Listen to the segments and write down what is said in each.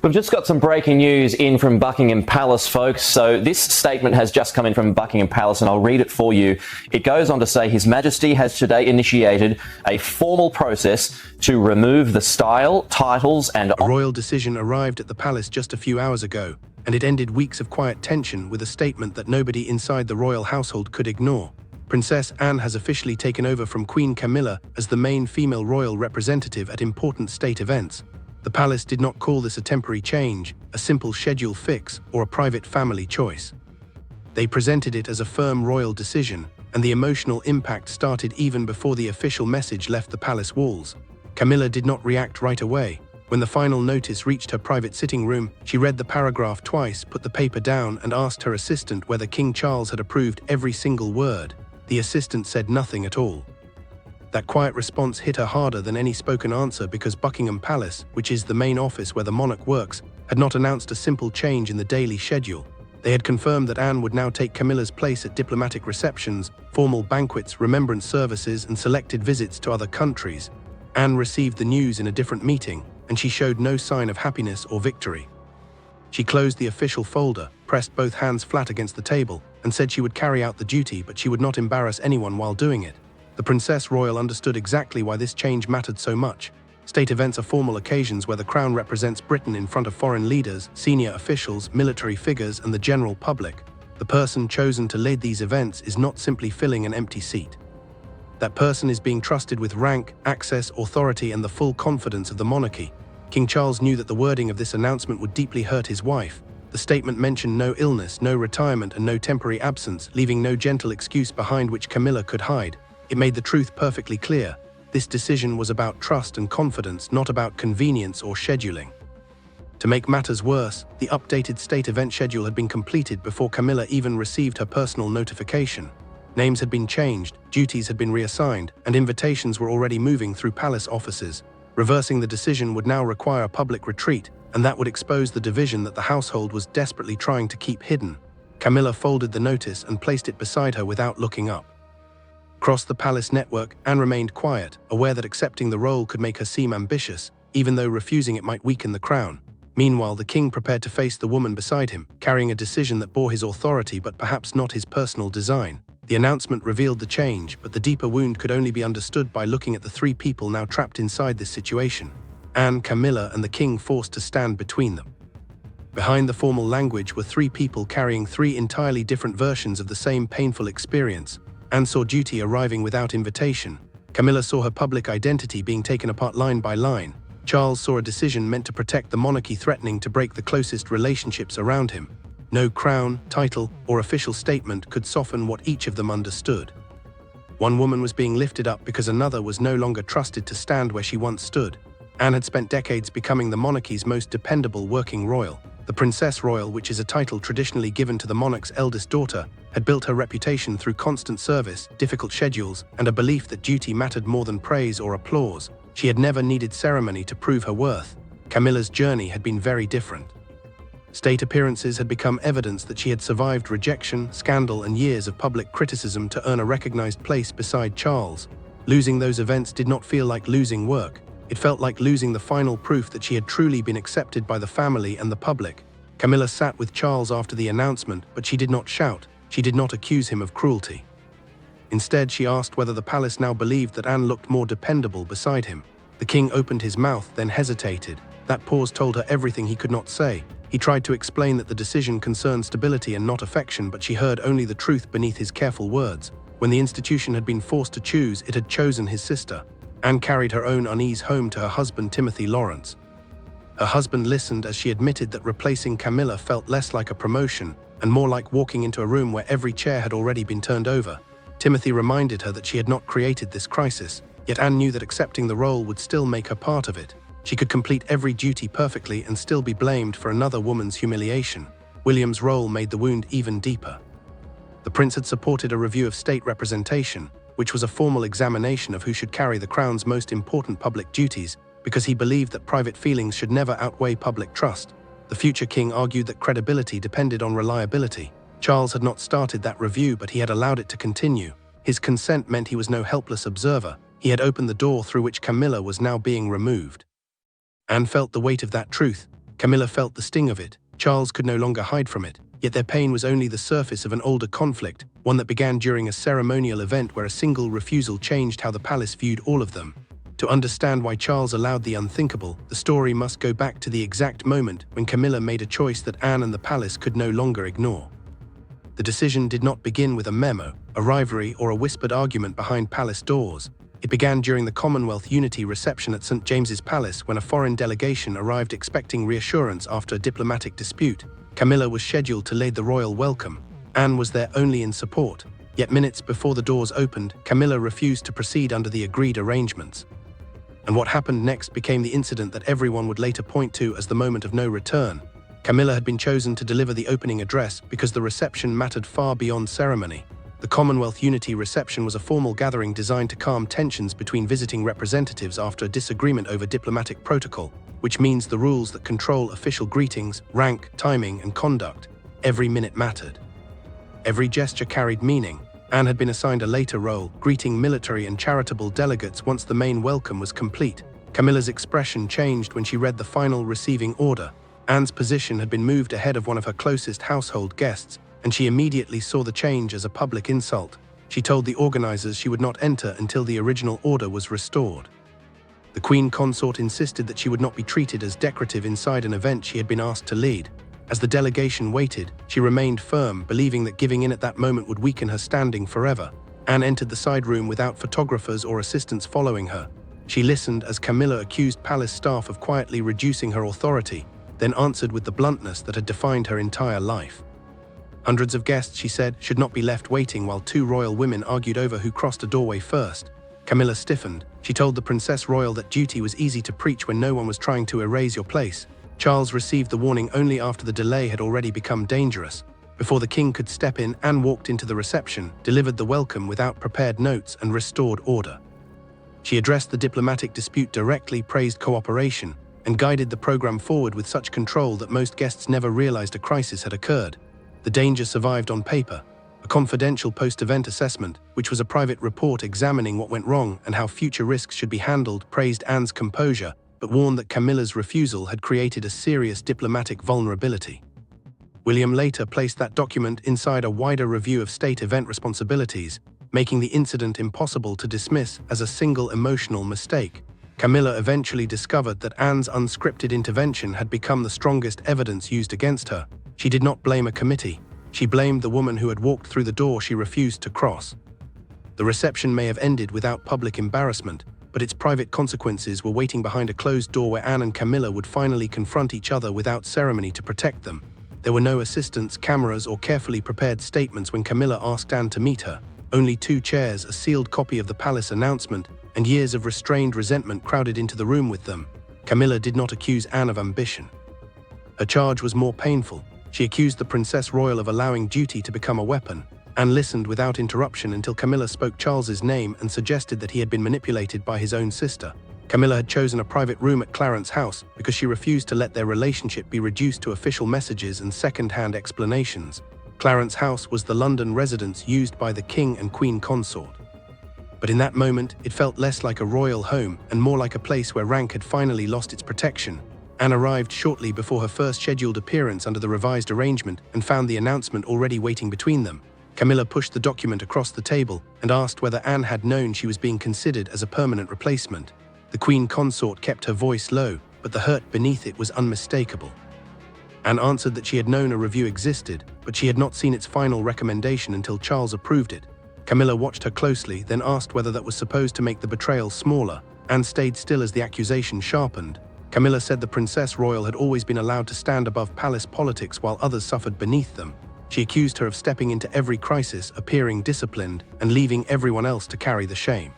We've just got some breaking news in from Buckingham Palace, folks. So this statement has just come in from Buckingham Palace, and I'll read it for you. It goes on to say, His Majesty has today initiated a formal process to remove the style, titles and... A royal decision arrived at the palace just a few hours ago, and it ended weeks of quiet tension with a statement that nobody inside the royal household could ignore. Princess Anne has officially taken over from Queen Camilla as the main female royal representative at important state events. The palace did not call this a temporary change, a simple schedule fix, or a private family choice. They presented it as a firm royal decision, and the emotional impact started even before the official message left the palace walls. Camilla did not react right away. When the final notice reached her private sitting room, she read the paragraph twice, put the paper down, and asked her assistant whether King Charles had approved every single word. The assistant said nothing at all. That quiet response hit her harder than any spoken answer because Buckingham Palace, which is the main office where the monarch works, had not announced a simple change in the daily schedule. They had confirmed that Anne would now take Camilla's place at diplomatic receptions, formal banquets, remembrance services, and selected visits to other countries. Anne received the news in a different meeting, and she showed no sign of happiness or victory. She closed the official folder, pressed both hands flat against the table, and said she would carry out the duty, but she would not embarrass anyone while doing it. The Princess Royal understood exactly why this change mattered so much. State events are formal occasions where the Crown represents Britain in front of foreign leaders, senior officials, military figures, and the general public. The person chosen to lead these events is not simply filling an empty seat. That person is being trusted with rank, access, authority, and the full confidence of the monarchy. King Charles knew that the wording of this announcement would deeply hurt his wife. The statement mentioned no illness, no retirement, and no temporary absence, leaving no gentle excuse behind which Camilla could hide. It made the truth perfectly clear. This decision was about trust and confidence, not about convenience or scheduling. To make matters worse, the updated state event schedule had been completed before Camilla even received her personal notification. Names had been changed, duties had been reassigned, and invitations were already moving through palace offices. Reversing the decision would now require a public retreat, and that would expose the division that the household was desperately trying to keep hidden. Camilla folded the notice and placed it beside her without looking up. Across the palace network, Anne remained quiet, aware that accepting the role could make her seem ambitious, even though refusing it might weaken the crown. Meanwhile, the king prepared to face the woman beside him, carrying a decision that bore his authority but perhaps not his personal design. The announcement revealed the change, but the deeper wound could only be understood by looking at the three people now trapped inside this situation. Anne, Camilla, and the king forced to stand between them. Behind the formal language were three people carrying three entirely different versions of the same painful experience. Anne saw duty arriving without invitation. Camilla saw her public identity being taken apart line by line. Charles saw a decision meant to protect the monarchy threatening to break the closest relationships around him. No crown, title, or official statement could soften what each of them understood. One woman was being lifted up because another was no longer trusted to stand where she once stood. Anne had spent decades becoming the monarchy's most dependable working royal. The Princess Royal, which is a title traditionally given to the monarch's eldest daughter, had built her reputation through constant service, difficult schedules, and a belief that duty mattered more than praise or applause. She had never needed ceremony to prove her worth. Camilla's journey had been very different. State appearances had become evidence that she had survived rejection, scandal, and years of public criticism to earn a recognized place beside Charles. Losing those events did not feel like losing work. It felt like losing the final proof that she had truly been accepted by the family and the public. Camilla sat with Charles after the announcement, but she did not shout. She did not accuse him of cruelty. Instead, she asked whether the palace now believed that Anne looked more dependable beside him. The king opened his mouth, then hesitated. That pause told her everything he could not say. He tried to explain that the decision concerned stability and not affection, but she heard only the truth beneath his careful words. When the institution had been forced to choose, it had chosen his sister. Anne carried her own unease home to her husband, Timothy Lawrence. Her husband listened as she admitted that replacing Camilla felt less like a promotion and more like walking into a room where every chair had already been turned over. Timothy reminded her that she had not created this crisis, yet Anne knew that accepting the role would still make her part of it. She could complete every duty perfectly and still be blamed for another woman's humiliation. William's role made the wound even deeper. The prince had supported a review of state representation, which was a formal examination of who should carry the crown's most important public duties, because he believed that private feelings should never outweigh public trust. The future king argued that credibility depended on reliability. Charles had not started that review, but he had allowed it to continue. His consent meant he was no helpless observer. He had opened the door through which Camilla was now being removed. Anne felt the weight of that truth. Camilla felt the sting of it. Charles could no longer hide from it, yet their pain was only the surface of an older conflict, one that began during a ceremonial event where a single refusal changed how the palace viewed all of them. To understand why Charles allowed the unthinkable, the story must go back to the exact moment when Camilla made a choice that Anne and the palace could no longer ignore. The decision did not begin with a memo, a rivalry, or a whispered argument behind palace doors. It began during the Commonwealth Unity reception at St. James's Palace when a foreign delegation arrived expecting reassurance after a diplomatic dispute. Camilla was scheduled to lead the royal welcome. Anne was there only in support. Yet minutes before the doors opened, Camilla refused to proceed under the agreed arrangements. And what happened next became the incident that everyone would later point to as the moment of no return. Camilla had been chosen to deliver the opening address because the reception mattered far beyond ceremony. The Commonwealth Unity reception was a formal gathering designed to calm tensions between visiting representatives after a disagreement over diplomatic protocol, which means the rules that control official greetings, rank, timing, and conduct. Every minute mattered. Every gesture carried meaning. Anne had been assigned a later role, greeting military and charitable delegates once the main welcome was complete. Camilla's expression changed when she read the final receiving order. Anne's position had been moved ahead of one of her closest household guests, and she immediately saw the change as a public insult. She told the organizers she would not enter until the original order was restored. The Queen Consort insisted that she would not be treated as decorative inside an event she had been asked to lead. As the delegation waited, she remained firm, believing that giving in at that moment would weaken her standing forever. Anne entered the side room without photographers or assistants following her. She listened as Camilla accused palace staff of quietly reducing her authority, then answered with the bluntness that had defined her entire life. Hundreds of guests, she said, should not be left waiting while two royal women argued over who crossed a doorway first. Camilla stiffened. She told the Princess Royal that duty was easy to preach when no one was trying to erase your place. Charles received the warning only after the delay had already become dangerous. Before the king could step in, Anne walked into the reception, delivered the welcome without prepared notes, and restored order. She addressed the diplomatic dispute directly, praised cooperation, and guided the program forward with such control that most guests never realized a crisis had occurred. The danger survived on paper. A confidential post-event assessment, which was a private report examining what went wrong and how future risks should be handled, praised Anne's composure, but warned that Camilla's refusal had created a serious diplomatic vulnerability. William later placed that document inside a wider review of state event responsibilities, making the incident impossible to dismiss as a single emotional mistake. Camilla eventually discovered that Anne's unscripted intervention had become the strongest evidence used against her. She did not blame a committee. She blamed the woman who had walked through the door she refused to cross. The reception may have ended without public embarrassment, but its private consequences were waiting behind a closed door where Anne and Camilla would finally confront each other without ceremony to protect them. There were no assistants, cameras, or carefully prepared statements when Camilla asked Anne to meet her. Only 2 chairs, a sealed copy of the palace announcement, and years of restrained resentment crowded into the room with them. Camilla did not accuse Anne of ambition. Her charge was more painful. She accused the Princess Royal of allowing duty to become a weapon. Anne listened without interruption until Camilla spoke Charles's name and suggested that he had been manipulated by his own sister. Camilla had chosen a private room at Clarence's house because she refused to let their relationship be reduced to official messages and second-hand explanations. Clarence's house was the London residence used by the King and Queen Consort. But in that moment, it felt less like a royal home and more like a place where rank had finally lost its protection. Anne arrived shortly before her first scheduled appearance under the revised arrangement and found the announcement already waiting between them. Camilla pushed the document across the table and asked whether Anne had known she was being considered as a permanent replacement. The Queen Consort kept her voice low, but the hurt beneath it was unmistakable. Anne answered that she had known a review existed, but she had not seen its final recommendation until Charles approved it. Camilla watched her closely, then asked whether that was supposed to make the betrayal smaller. Anne stayed still as the accusation sharpened. Camilla said the Princess Royal had always been allowed to stand above palace politics while others suffered beneath them. She accused her of stepping into every crisis, appearing disciplined, and leaving everyone else to carry the shame.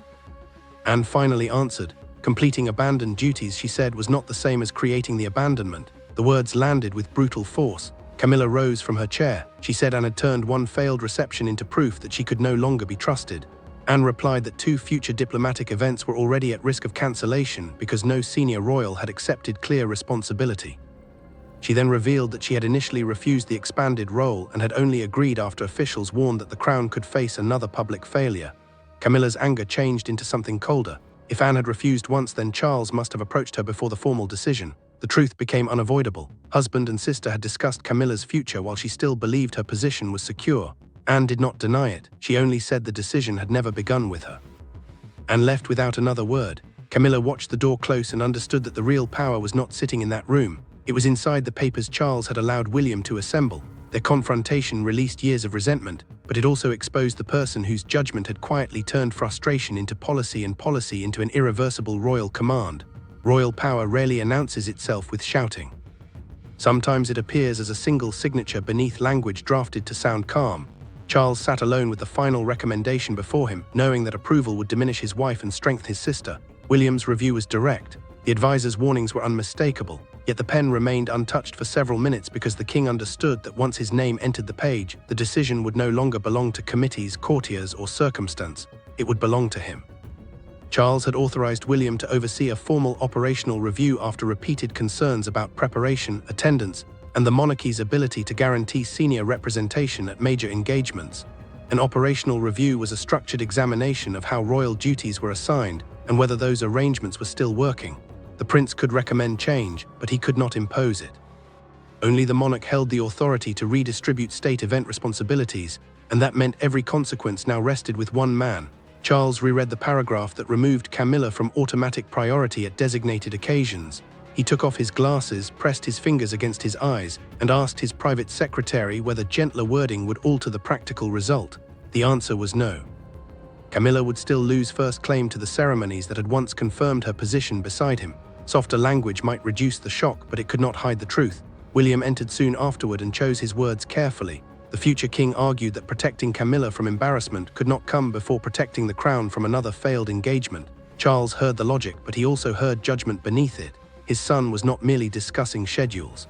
Anne finally answered. Completing abandoned duties, she said, was not the same as creating the abandonment. The words landed with brutal force. Camilla rose from her chair. She said Anne had turned one failed reception into proof that she could no longer be trusted. Anne replied that 2 future diplomatic events were already at risk of cancellation because no senior royal had accepted clear responsibility. She then revealed that she had initially refused the expanded role and had only agreed after officials warned that the crown could face another public failure. Camilla's anger changed into something colder. If Anne had refused once, then Charles must have approached her before the formal decision. The truth became unavoidable. Husband and sister had discussed Camilla's future while she still believed her position was secure. Anne did not deny it. She only said the decision had never begun with her. Anne left without another word. Camilla watched the door close and understood that the real power was not sitting in that room. It was inside the papers Charles had allowed William to assemble. Their confrontation released years of resentment, but it also exposed the person whose judgment had quietly turned frustration into policy and policy into an irreversible royal command. Royal power rarely announces itself with shouting. Sometimes it appears as a single signature beneath language drafted to sound calm. Charles sat alone with the final recommendation before him, knowing that approval would diminish his wife and strengthen his sister. William's review was direct. The advisor's warnings were unmistakable, yet the pen remained untouched for several minutes because the king understood that once his name entered the page, the decision would no longer belong to committees, courtiers, or circumstance. It would belong to him. Charles had authorized William to oversee a formal operational review after repeated concerns about preparation, attendance, and the monarchy's ability to guarantee senior representation at major engagements. An operational review was a structured examination of how royal duties were assigned and whether those arrangements were still working. The prince could recommend change, but he could not impose it. Only the monarch held the authority to redistribute state event responsibilities, and that meant every consequence now rested with one man. Charles reread the paragraph that removed Camilla from automatic priority at designated occasions. He took off his glasses, pressed his fingers against his eyes, and asked his private secretary whether gentler wording would alter the practical result. The answer was no. Camilla would still lose first claim to the ceremonies that had once confirmed her position beside him. Softer language might reduce the shock, but it could not hide the truth. William entered soon afterward and chose his words carefully. The future king argued that protecting Camilla from embarrassment could not come before protecting the crown from another failed engagement. Charles heard the logic, but he also heard judgment beneath it. His son was not merely discussing schedules.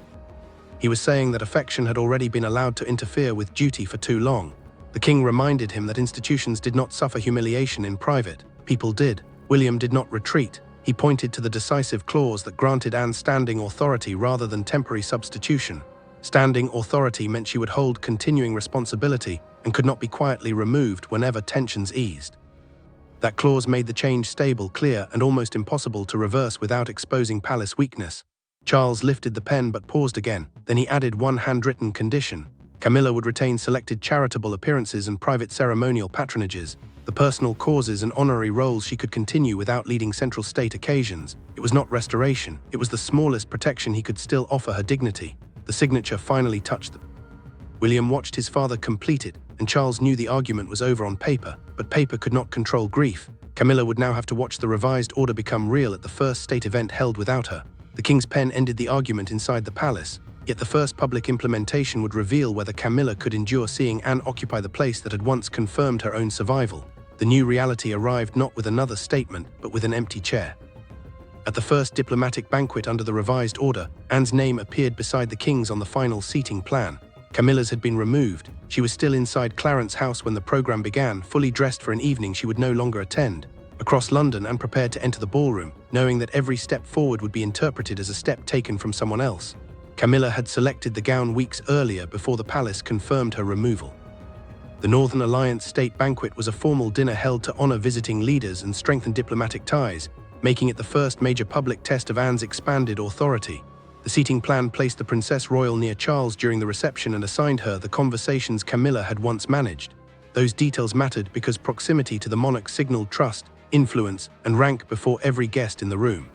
He was saying that affection had already been allowed to interfere with duty for too long. The king reminded him that institutions did not suffer humiliation in private. People did. William did not retreat. He pointed to the decisive clause that granted Anne standing authority rather than temporary substitution. Standing authority meant she would hold continuing responsibility and could not be quietly removed whenever tensions eased. That clause made the change stable, clear, and almost impossible to reverse without exposing palace weakness. Charles lifted the pen but paused again. Then he added one handwritten condition. Camilla would retain selected charitable appearances and private ceremonial patronages. The personal causes and honorary roles she could continue without leading central state occasions. It was not restoration. It was the smallest protection he could still offer her dignity. The signature finally touched them. William watched his father complete it, and Charles knew the argument was over on paper, but paper could not control grief. Camilla would now have to watch the revised order become real at the first state event held without her. The king's pen ended the argument inside the palace, yet the first public implementation would reveal whether Camilla could endure seeing Anne occupy the place that had once confirmed her own survival. The new reality arrived not with another statement, but with an empty chair. At the first diplomatic banquet under the revised order, Anne's name appeared beside the king's on the final seating plan. Camilla's had been removed. She was still inside Clarence's house when the program began, fully dressed for an evening she would no longer attend. Across London, Anne prepared to enter the ballroom, knowing that every step forward would be interpreted as a step taken from someone else. Camilla had selected the gown weeks earlier before the palace confirmed her removal. The Northern Alliance state banquet was a formal dinner held to honor visiting leaders and strengthen diplomatic ties, making it the first major public test of Anne's expanded authority. The seating plan placed the Princess Royal near Charles during the reception and assigned her the conversations Camilla had once managed. Those details mattered because proximity to the monarch signaled trust, influence, and rank before every guest in the room.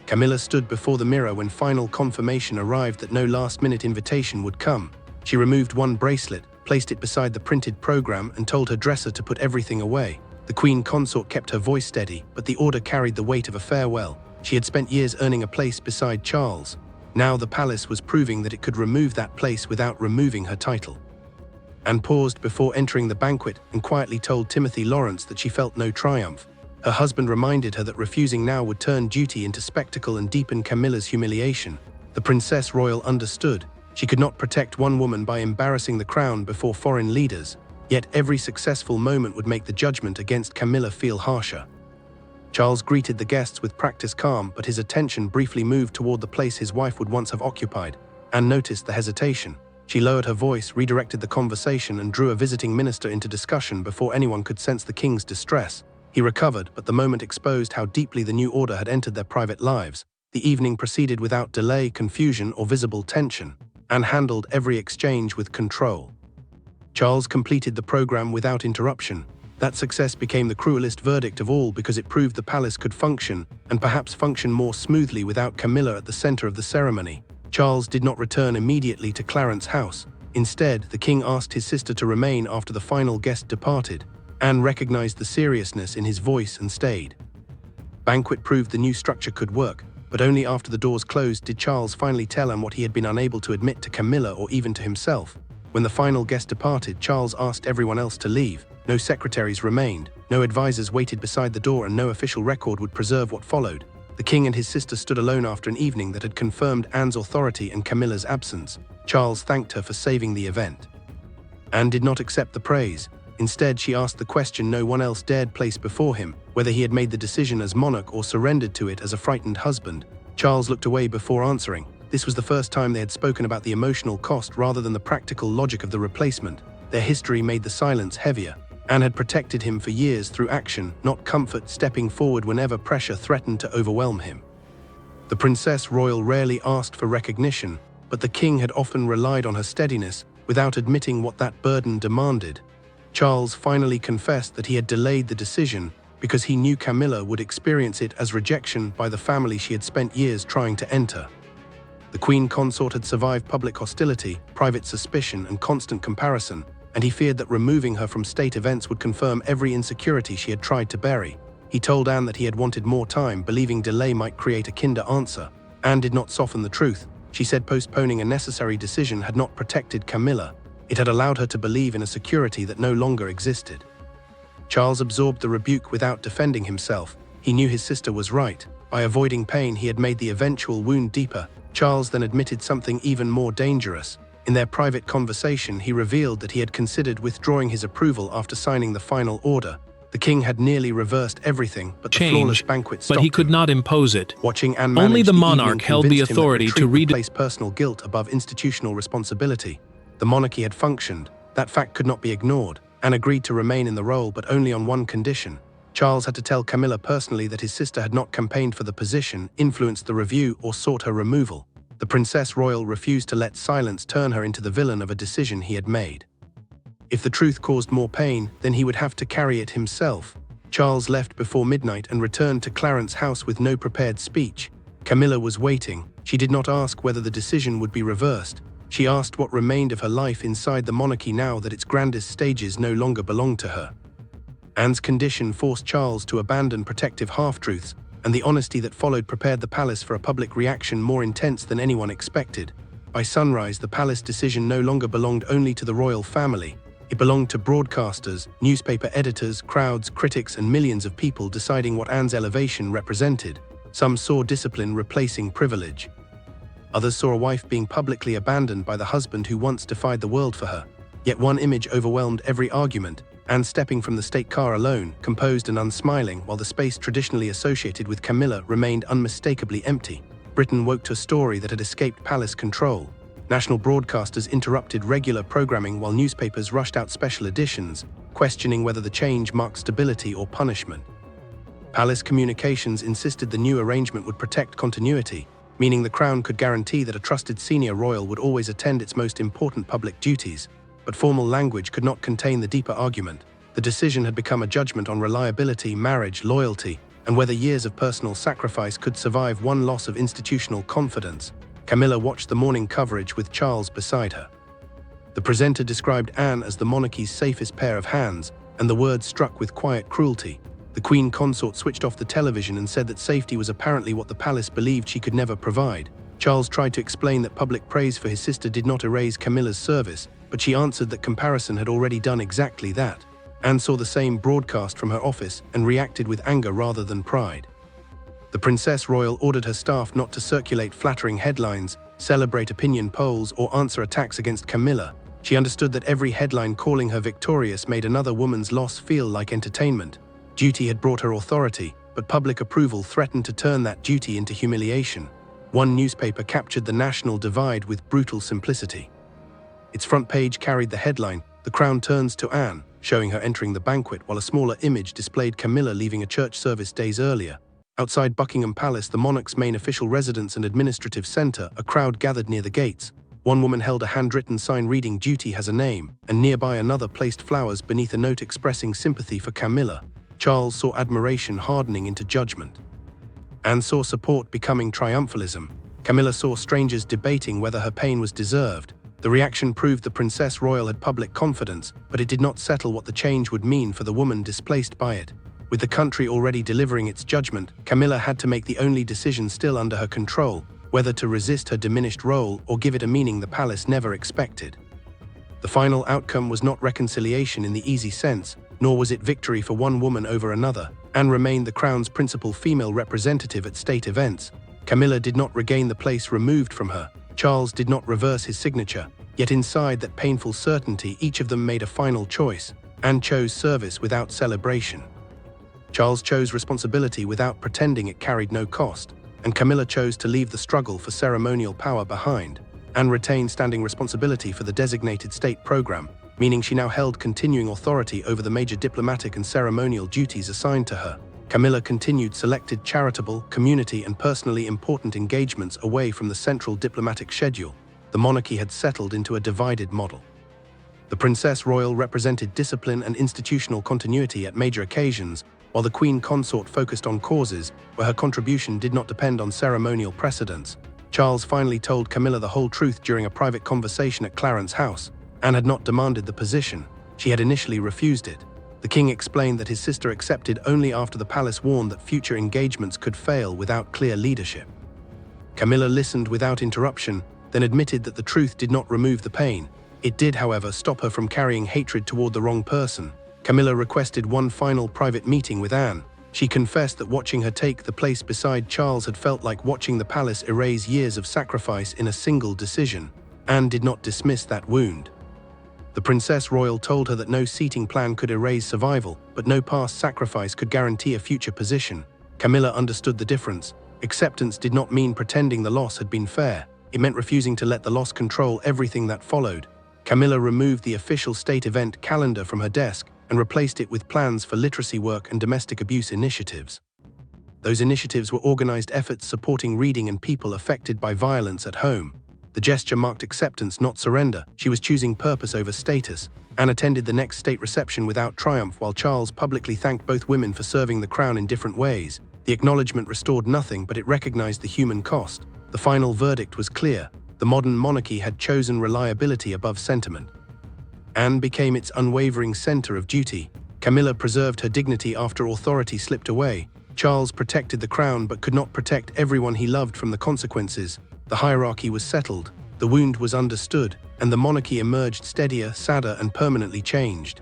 Camilla stood before the mirror when final confirmation arrived that no last-minute invitation would come. She removed one bracelet, placed it beside the printed program, and told her dresser to put everything away. The Queen Consort kept her voice steady, but the order carried the weight of a farewell. She had spent years earning a place beside Charles. Now the palace was proving that it could remove that place without removing her title. Anne paused before entering the banquet and quietly told Timothy Lawrence that she felt no triumph. Her husband reminded her that refusing now would turn duty into spectacle and deepen Camilla's humiliation. The Princess Royal understood. She could not protect one woman by embarrassing the crown before foreign leaders, yet every successful moment would make the judgment against Camilla feel harsher. Charles greeted the guests with practiced calm, but his attention briefly moved toward the place his wife would once have occupied. Anne noticed the hesitation. She lowered her voice, redirected the conversation, and drew a visiting minister into discussion before anyone could sense the king's distress. He recovered, but the moment exposed how deeply the new order had entered their private lives. The evening proceeded without delay, confusion, or visible tension. Anne handled every exchange with control. Charles completed the program without interruption. That success became the cruelest verdict of all because it proved the palace could function, and perhaps function more smoothly without Camilla at the center of the ceremony. Charles did not return immediately to Clarence House. Instead, the king asked his sister to remain after the final guest departed. Anne recognized the seriousness in his voice and stayed. Banquet proved the new structure could work, but only after the doors closed did Charles finally tell Anne what he had been unable to admit to Camilla or even to himself. When the final guest departed, Charles asked everyone else to leave. No secretaries remained, no advisors waited beside the door, and no official record would preserve what followed. The king and his sister stood alone after an evening that had confirmed Anne's authority and Camilla's absence. Charles thanked her for saving the event. Anne did not accept the praise. Instead, she asked the question no one else dared place before him, whether he had made the decision as monarch or surrendered to it as a frightened husband. Charles looked away before answering. This was the first time they had spoken about the emotional cost rather than the practical logic of the replacement. Their history made the silence heavier. Anne had protected him for years through action, not comfort, stepping forward whenever pressure threatened to overwhelm him. The Princess Royal rarely asked for recognition, but the king had often relied on her steadiness without admitting what that burden demanded. Charles finally confessed that he had delayed the decision because he knew Camilla would experience it as rejection by the family she had spent years trying to enter. The Queen Consort had survived public hostility, private suspicion, and constant comparison, and he feared that removing her from state events would confirm every insecurity she had tried to bury. He told Anne that he had wanted more time, believing delay might create a kinder answer. Anne did not soften the truth. She said postponing a necessary decision had not protected Camilla. It had allowed her to believe in a security that no longer existed. Charles absorbed the rebuke without defending himself. He knew his sister was right. By avoiding pain, he had made the eventual wound deeper. Charles then admitted something even more dangerous. In their private conversation, he revealed that he had considered withdrawing his approval after signing the final order. The king had nearly reversed everything, but the flawless banquet stopped but he could him. not impose it. Watching Anne Only manage the evening monarch held the convinced him that authority to retreat would read place personal guilt above institutional responsibility. The monarchy had functioned. That fact could not be ignored. Anne agreed to remain in the role, but only on one condition. Charles had to tell Camilla personally that his sister had not campaigned for the position, influenced the review, or sought her removal. The Princess Royal refused to let silence turn her into the villain of a decision he had made. If the truth caused more pain, then he would have to carry it himself. Charles left before midnight and returned to Clarence House with no prepared speech. Camilla was waiting. She did not ask whether the decision would be reversed. She asked what remained of her life inside the monarchy now that its grandest stages no longer belonged to her. Anne's condition forced Charles to abandon protective half-truths, and the honesty that followed prepared the palace for a public reaction more intense than anyone expected. By sunrise, the palace decision no longer belonged only to the royal family. It belonged to broadcasters, newspaper editors, crowds, critics, and millions of people deciding what Anne's elevation represented. Some saw discipline replacing privilege. Others saw a wife being publicly abandoned by the husband who once defied the world for her. Yet one image overwhelmed every argument: Anne stepping from the state car alone, composed and unsmiling, while the space traditionally associated with Camilla remained unmistakably empty. Britain woke to a story that had escaped palace control. National broadcasters interrupted regular programming while newspapers rushed out special editions, questioning whether the change marked stability or punishment. Palace communications insisted the new arrangement would protect continuity, meaning the Crown could guarantee that a trusted senior royal would always attend its most important public duties. But formal language could not contain the deeper argument. The decision had become a judgment on reliability, marriage, loyalty, and whether years of personal sacrifice could survive one loss of institutional confidence. Camilla watched the morning coverage with Charles beside her. The presenter described Anne as the monarchy's safest pair of hands, and the words struck with quiet cruelty. The Queen Consort switched off the television and said that safety was apparently what the palace believed she could never provide. Charles tried to explain that public praise for his sister did not erase Camilla's service, but she answered that comparison had already done exactly that. Anne saw the same broadcast from her office and reacted with anger rather than pride. The Princess Royal ordered her staff not to circulate flattering headlines, celebrate opinion polls, or answer attacks against Camilla. She understood that every headline calling her victorious made another woman's loss feel like entertainment. Duty had brought her authority, but public approval threatened to turn that duty into humiliation. One newspaper captured the national divide with brutal simplicity. Its front page carried the headline, "The Crown Turns to Anne," showing her entering the banquet, while a smaller image displayed Camilla leaving a church service days earlier. Outside Buckingham Palace, the monarch's main official residence and administrative centre, a crowd gathered near the gates. One woman held a handwritten sign reading "Duty has a name," and nearby another placed flowers beneath a note expressing sympathy for Camilla. Charles saw admiration hardening into judgment. Anne saw support becoming triumphalism. Camilla saw strangers debating whether her pain was deserved. The reaction proved the Princess Royal had public confidence, but it did not settle what the change would mean for the woman displaced by it. With the country already delivering its judgment, Camilla had to make the only decision still under her control, whether to resist her diminished role or give it a meaning the palace never expected. The final outcome was not reconciliation in the easy sense, nor was it victory for one woman over another. Anne remained the crown's principal female representative at state events. Camilla did not regain the place removed from her. Charles did not reverse his signature, yet inside that painful certainty each of them made a final choice. Anne chose service without celebration. Charles chose responsibility without pretending it carried no cost, and Camilla chose to leave the struggle for ceremonial power behind. Anne retained standing responsibility for the designated state program, meaning she now held continuing authority over the major diplomatic and ceremonial duties assigned to her. Camilla continued selected charitable, community and personally important engagements away from the central diplomatic schedule. The monarchy had settled into a divided model. The Princess Royal represented discipline and institutional continuity at major occasions, while the Queen Consort focused on causes where her contribution did not depend on ceremonial precedents. Charles finally told Camilla the whole truth during a private conversation at Clarence House. Anne had not demanded the position. She had initially refused it. The king explained that his sister accepted only after the palace warned that future engagements could fail without clear leadership. Camilla listened without interruption, then admitted that the truth did not remove the pain. It did, however, stop her from carrying hatred toward the wrong person. Camilla requested one final private meeting with Anne. She confessed that watching her take the place beside Charles had felt like watching the palace erase years of sacrifice in a single decision. Anne did not dismiss that wound. The Princess Royal told her that no seating plan could erase survival, but no past sacrifice could guarantee a future position. Camilla understood the difference. Acceptance did not mean pretending the loss had been fair. It meant refusing to let the loss control everything that followed. Camilla removed the official state event calendar from her desk and replaced it with plans for literacy work and domestic abuse initiatives. Those initiatives were organized efforts supporting reading and people affected by violence at home. The gesture marked acceptance, not surrender. She was choosing purpose over status. Anne attended the next state reception without triumph, while Charles publicly thanked both women for serving the crown in different ways. The acknowledgement restored nothing, but it recognized the human cost. The final verdict was clear. The modern monarchy had chosen reliability above sentiment. Anne became its unwavering center of duty. Camilla preserved her dignity after authority slipped away. Charles protected the crown but could not protect everyone he loved from the consequences. The hierarchy was settled, the wound was understood, and the monarchy emerged steadier, sadder, and permanently changed.